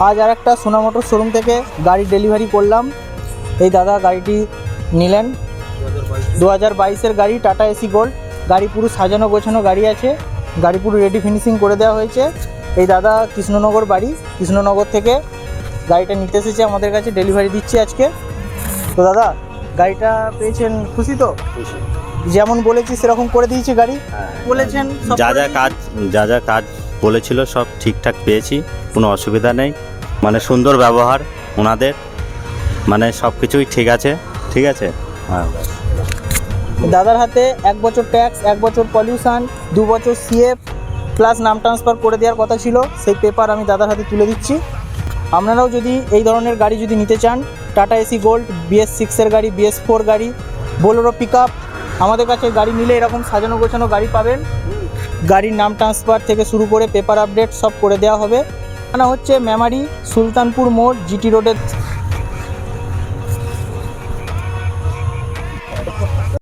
আজ আর একটা সোনা মোটর শোরুম থেকে গাড়ি ডেলিভারি করলাম। এই দাদা গাড়িটি নিলেন 2022-এর গাড়ি, টাটা এসি গোল্ড। গাড়ি পুরো সাজানো গোছানো গাড়ি আছে, গাড়ি পুরো রেডি ফিনিশিং করে দেওয়া হয়েছে। এই দাদা কৃষ্ণনগর বাড়ি, কৃষ্ণনগর থেকে গাড়িটা নিতে এসেছে আমাদের কাছে, ডেলিভারি দিচ্ছি আজকে। তো দাদা গাড়িটা পেয়েছেন, খুশি তো? যেমন বলেছি সেরকম করে দিয়েছি গাড়ি, বলেছেন সব যা করে যা দিয়েছি। কাজ যা যা কাজ বলেছিল সব ঠিকঠাক পেয়েছি, কোনো অসুবিধা নেই। মানে সুন্দর ব্যবহার ওনাদের, মানে সব কিছুই ঠিক আছে। ঠিক আছে, হ্যাঁ। দাদার হাতে 1 বছর ট্যাক্স, 1 বছর পলিউশন, 2 বছর সিএফ প্লাস নাম ট্রান্সফার করে দেওয়ার কথা ছিল, সেই পেপার আমি দাদার হাতে তুলে দিচ্ছি। আপনারাও যদি এই ধরনের গাড়ি যদি নিতে চান, টাটা এসি গোল্ড, BS6-এর গাড়ি, BS4 গাড়ি, বোলেরো পিক আপ, আমাদের কাছে গাড়ি নিলে এরকম সাজানো গোছানো গাড়ি পাবেন। গাড়ির নাম ট্রান্সফার থেকে শুরু করে পেপার আপডেট সব করে দেওয়া হবে। না হচ্ছে মেমারি সুলতানপুর মোড়, GT রোডের